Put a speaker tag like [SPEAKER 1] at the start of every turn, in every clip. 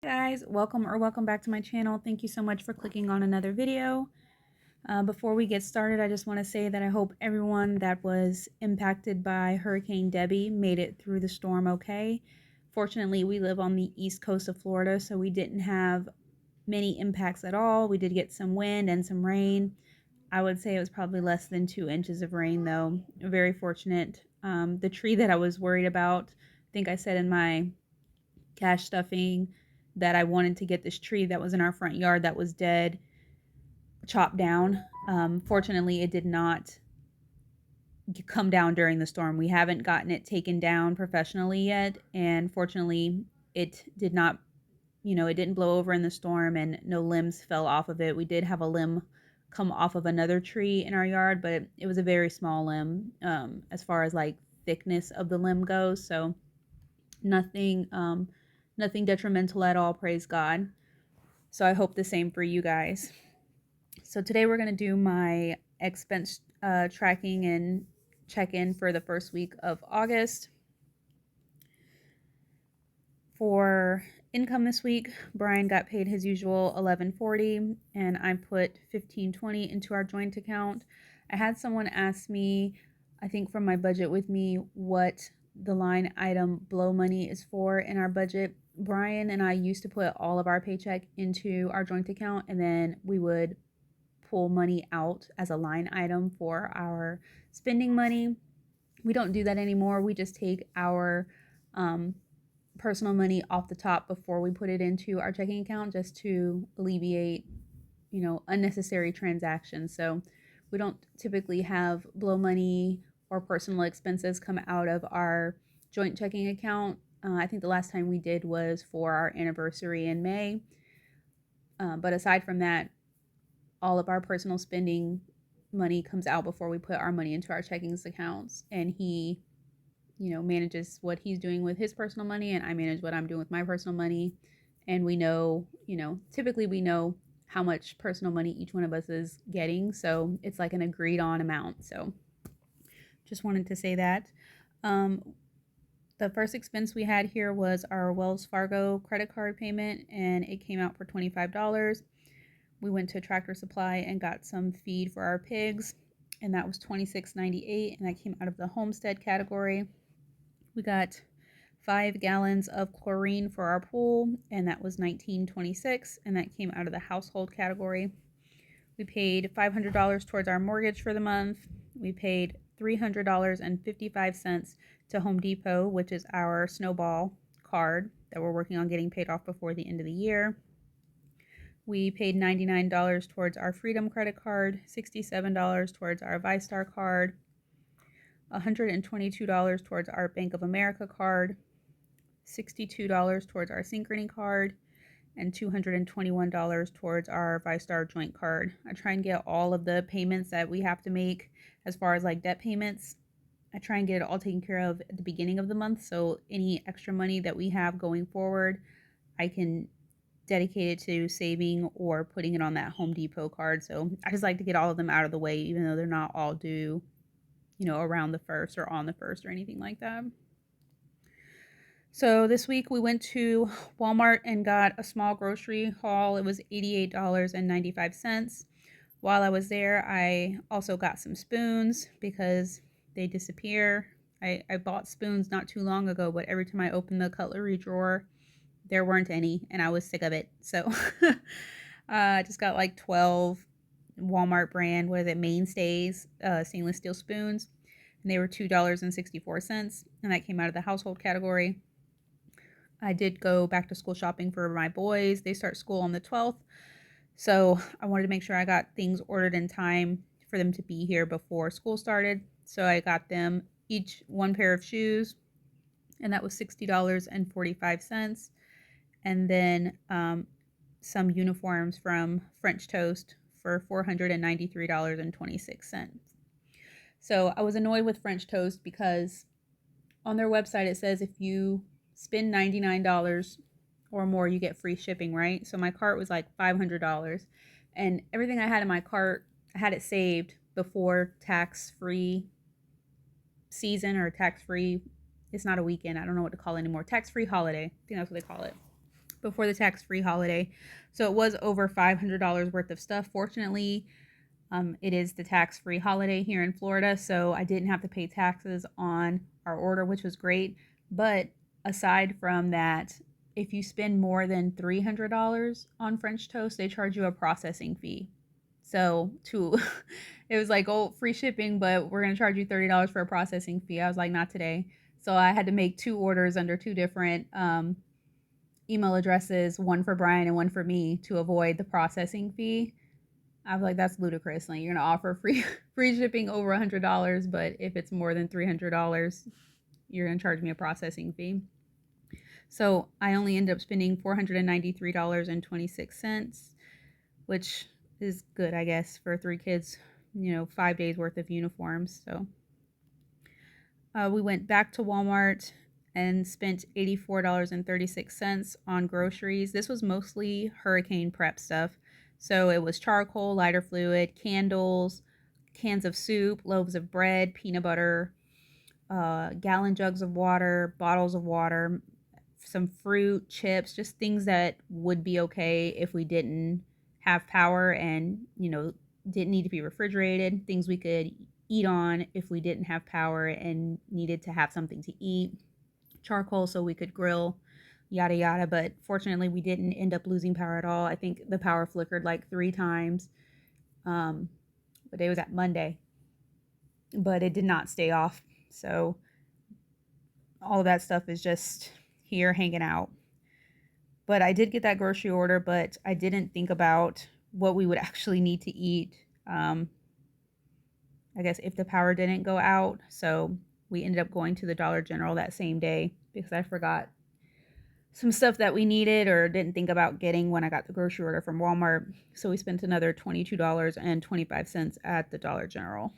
[SPEAKER 1] Guys, welcome back to my channel. Thank you so much for clicking on another video. Before we get started, I just want to say that I hope everyone that was impacted by Hurricane Debbie made it through the storm okay. Fortunately, we live on the east coast of Florida, so we didn't have many impacts at all. We did get some wind and some rain. I would say it was probably less than 2 inches of rain though. Very fortunate. The tree that I was worried about, I think I said in my cash stuffing that I wanted to get this tree that was in our front yard that was dead chopped down. Fortunately, it did not come down during the storm. We haven't gotten it taken down professionally yet, and fortunately, it did not, it didn't blow over in the storm and no limbs fell off of it. We did have a limb come off of another tree in our yard, but it was a very small limb as far as like thickness of the limb goes, so nothing nothing detrimental at all, praise God. So I hope the same for you guys. So today we're going to do my expense tracking and check-in for the first week of August. For income this week, Brian got paid his usual $11.40 and I put $15.20 into our joint account. I had someone ask me, I think from my budget with me, what the line item blow money is for in our budget. Brian and I used to put all of our paycheck into our joint account and then we would pull money out as a line item for our spending money. We don't do that anymore. We just take our personal money off the top before we put it into our checking account just to alleviate, unnecessary transactions. So we don't typically have blow money or personal expenses come out of our joint checking account. I think the last time we did was for our anniversary in May. But aside from that, all of our personal spending money comes out before we put our money into our checking accounts. And he, manages what he's doing with his personal money, and I manage what I'm doing with my personal money. And we know, typically we know how much personal money each one of us is getting. So it's like an agreed on amount. So just wanted to say that. The first expense we had here was our Wells Fargo credit card payment, and it came out for $25. We went to Tractor Supply and got some feed for our pigs, and that was $26.98, and that came out of the homestead category. We got 5 gallons of chlorine for our pool, and that was $19.26, and that came out of the household category. We paid $500 towards our mortgage for the month. We paid $300.55 to Home Depot, which is our snowball card that we're working on getting paid off before the end of the year. We paid $99 towards our Freedom credit card, $67 towards our ViStar card, $122 towards our Bank of America card, $62 towards our Synchrony card, and $221 towards our ViStar joint card. I try and get all of the payments that we have to make as far as like debt payments. I try and get it all taken care of at the beginning of the month, so any extra money that we have going forward, I can dedicate it to saving or putting it on that Home Depot card. So I just like to get all of them out of the way, even though they're not all due, around the 1st or on the 1st or anything like that. So this week we went to Walmart and got a small grocery haul. It was $88.95. While I was there, I also got some spoons because they disappear. I bought spoons not too long ago, but every time I opened the cutlery drawer, there weren't any, and I was sick of it. So I just got like 12 Walmart brand, Mainstays, stainless steel spoons, and they were $2.64, and that came out of the household category. I did go back to school shopping for my boys. They start school on the 12th, so I wanted to make sure I got things ordered in time for them to be here before school started. So I got them each one pair of shoes, and that was $60.45. And then some uniforms from French Toast for $493.26. So I was annoyed with French Toast because on their website it says if you spend $99 or more, you get free shipping, right? So my cart was like $500, and everything I had in my cart, I had it saved before tax-free season or tax-free. It's not a weekend. I don't know what to call it anymore. Tax-free holiday. I think that's what they call it. before the tax-free holiday. So it was over $500 worth of stuff. Fortunately, it is the tax-free holiday here in Florida, so I didn't have to pay taxes on our order, which was great. But aside from that, if you spend more than $300 on French toast, they charge you a processing fee. So it was like, oh, free shipping, but we're gonna charge you $30 for a processing fee. I was like, not today. So I had to make 2 orders under 2 different email addresses, one for Brian and one for me, to avoid the processing fee. I was like, that's ludicrous. Like, you're gonna offer free shipping over $100, but if it's more than $300, you're gonna charge me a processing fee. So I only ended up spending $493.26, which is good, I guess, for 3 kids. 5 days worth of uniforms. So we went back to Walmart and spent $84.36 on groceries. This was mostly hurricane prep stuff. So it was charcoal, lighter fluid, candles, cans of soup, loaves of bread, peanut butter, gallon jugs of water, bottles of water, some fruit, chips, just things that would be okay if we didn't have power and, didn't need to be refrigerated, things we could eat on if we didn't have power and needed to have something to eat, charcoal so we could grill, yada yada. But fortunately we didn't end up losing power at all. I think the power flickered like 3 times. What day was that? Monday. But it did not stay off. So all of that stuff is just here hanging out. But I did get that grocery order, but I didn't think about what we would actually need to eat. I guess if the power didn't go out. So we ended up going to the Dollar General that same day because I forgot some stuff that we needed or didn't think about getting when I got the grocery order from Walmart. So we spent another $22.25 at the Dollar General.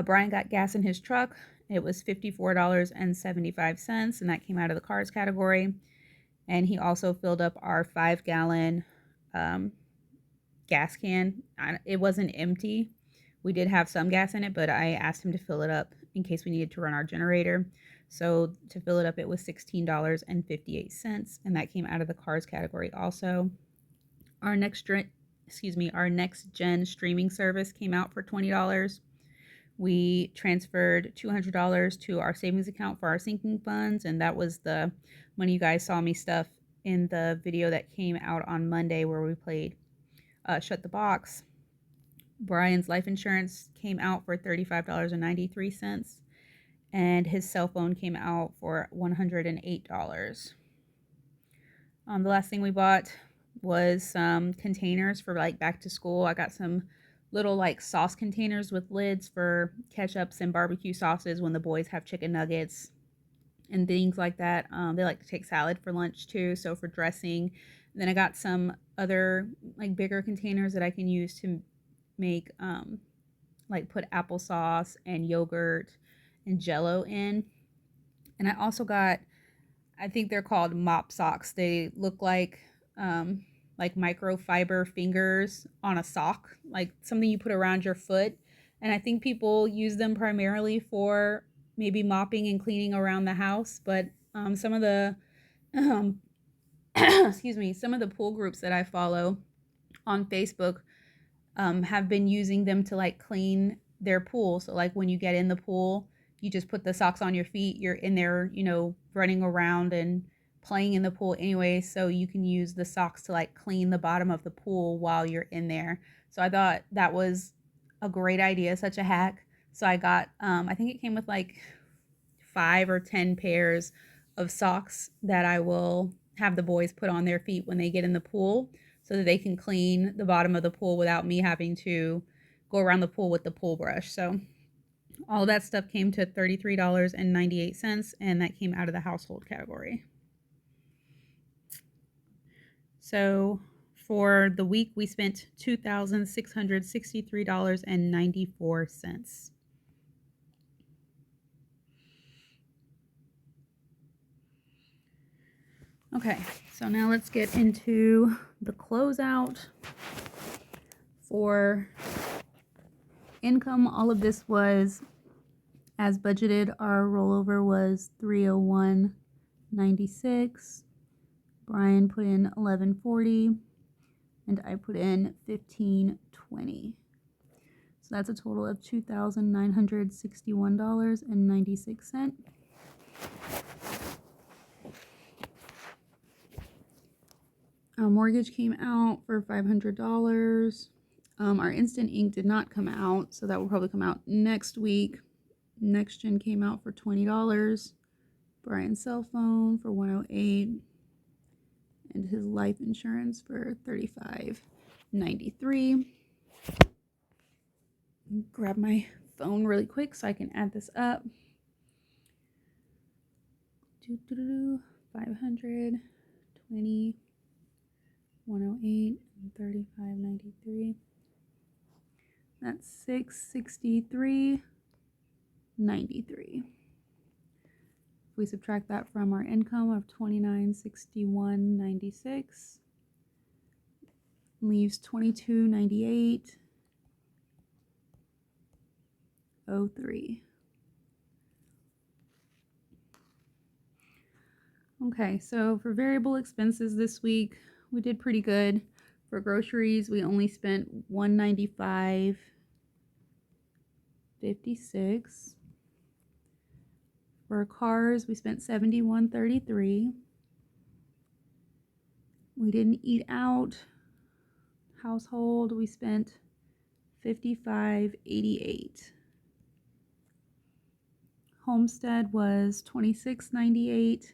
[SPEAKER 1] Brian got gas in his truck. It was $54.75, and that came out of the cars category. And he also filled up our 5-gallon gas can. It wasn't empty. We did have some gas in it, but I asked him to fill it up in case we needed to run our generator. So to fill it up, it was $16.58, and that came out of the cars category also. Our next gen streaming service came out for $20. We transferred $200 to our savings account for our sinking funds, and that was the money you guys saw me stuff in the video that came out on Monday where we played Shut the Box. Brian's life insurance came out for $35.93, and his cell phone came out for $108. The last thing we bought was some containers for like back to school. I got some little like sauce containers with lids for ketchups and barbecue sauces when the boys have chicken nuggets and things like that. They like to take salad for lunch too, so for dressing. And then I got some other like bigger containers that I can use to make like put applesauce and yogurt and Jello in. And I also got, I think they're called mop socks. They look like microfiber fingers on a sock, like something you put around your foot. And I think people use them primarily for maybe mopping and cleaning around the house. But some of the, some of the pool groups that I follow on Facebook have been using them to like clean their pool. So like when you get in the pool, you just put the socks on your feet. You're in there, running around and playing in the pool anyway, so you can use the socks to like clean the bottom of the pool while you're in there. So I thought that was a great idea, such a hack. So I got I think it came with like 5 or 10 pairs of socks that I will have the boys put on their feet when they get in the pool so that they can clean the bottom of the pool without me having to go around the pool with the pool brush. So all that stuff came to $33.98, and that came out of the household category. So for the week, we spent $2,663.94. Okay, so now let's get into the closeout. For income, all of this was as budgeted. Our rollover was $301 96. Brian put in 1140, and I put in 1520. So that's a total of $2,961.96. Our mortgage came out for $500. Our instant ink did not come out, so that will probably come out next week. Next Gen came out for $20. Brian's cell phone for $108, and his life insurance for $35.93. Grab my phone really quick so I can add this up. 500, 20, 108, and $35.93. That's $663.93. If we subtract that from our income of $2961.96, leaves $2298.03. Okay, so for variable expenses this week, we did pretty good. For groceries, we only spent $195.56. For cars, we spent $71.33. We didn't eat out. Household, we spent $55.88. Homestead was $26.98.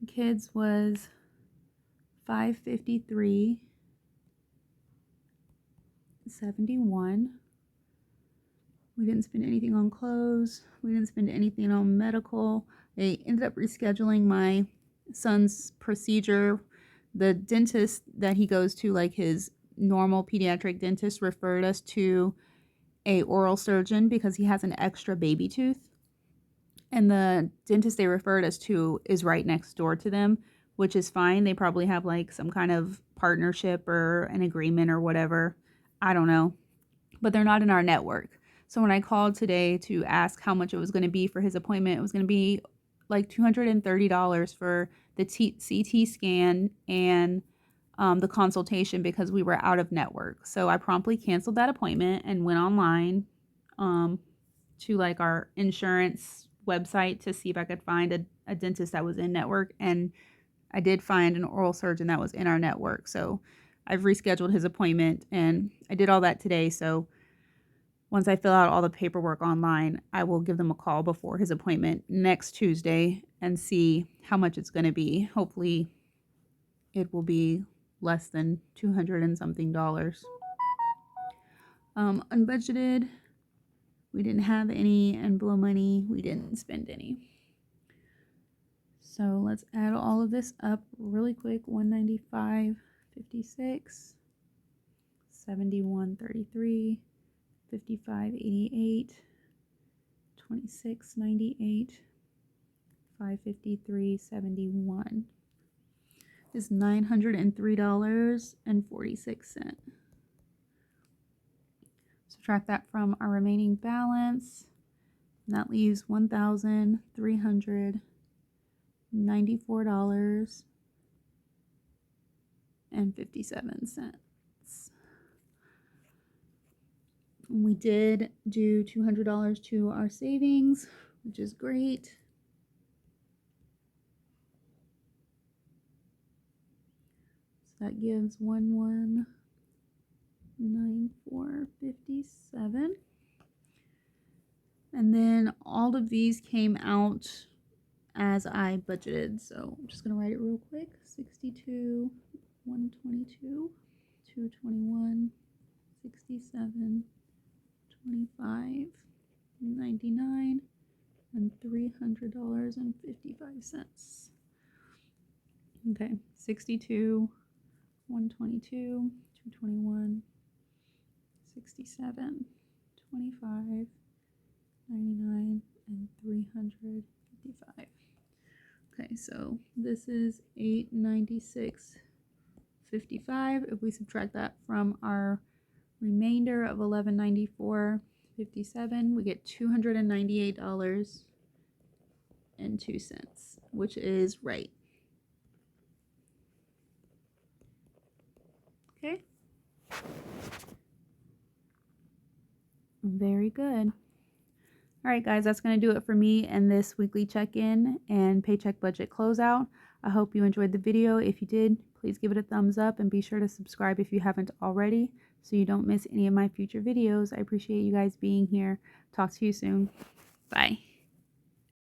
[SPEAKER 1] Kids was $553.71. We didn't spend anything on clothes. We didn't spend anything on medical. They ended up rescheduling my son's procedure. The dentist that he goes to, like his normal pediatric dentist, referred us to a oral surgeon because he has an extra baby tooth. And the dentist they referred us to is right next door to them, which is fine. They probably have like some kind of partnership or an agreement or whatever. I don't know. But they're not in our network. So when I called today to ask how much it was going to be for his appointment, it was going to be like $230 for the CT scan and the consultation because we were out of network. So I promptly canceled that appointment and went online to like our insurance website to see if I could find a dentist that was in network, and I did find an oral surgeon that was in our network. So I've rescheduled his appointment, and I did all that today. So once I fill out all the paperwork online, I will give them a call before his appointment next Tuesday and see how much it's going to be. Hopefully it will be less than $200 and something. Unbudgeted, we didn't have any, and below money, we didn't spend any. So let's add all of this up really quick. 195.56, 71.33, 55.88, 26.98, 553.71 is $903.46. Subtract that from our remaining balance, and that leaves $1,394.57. We did do $200 to our savings, which is great. So that gives 1,194.57. And then all of these came out as I budgeted. So I'm just going to write it real quick. 62, 122, 221, 67, 25, 99, and $300.55. Okay, 62, 122, 221, 67, 25, 99, and $355. Okay, so this is $896.55. If we subtract that from our remainder of $1194.57, we get $298 $1.02, which is right. Okay. Very good. All right, guys, that's going to do it for me and this weekly check-in and paycheck budget closeout. I hope you enjoyed the video. If you did, please give it a thumbs up and be sure to subscribe if you haven't already so you don't miss any of my future videos. I appreciate you guys being here. Talk to you soon. Bye.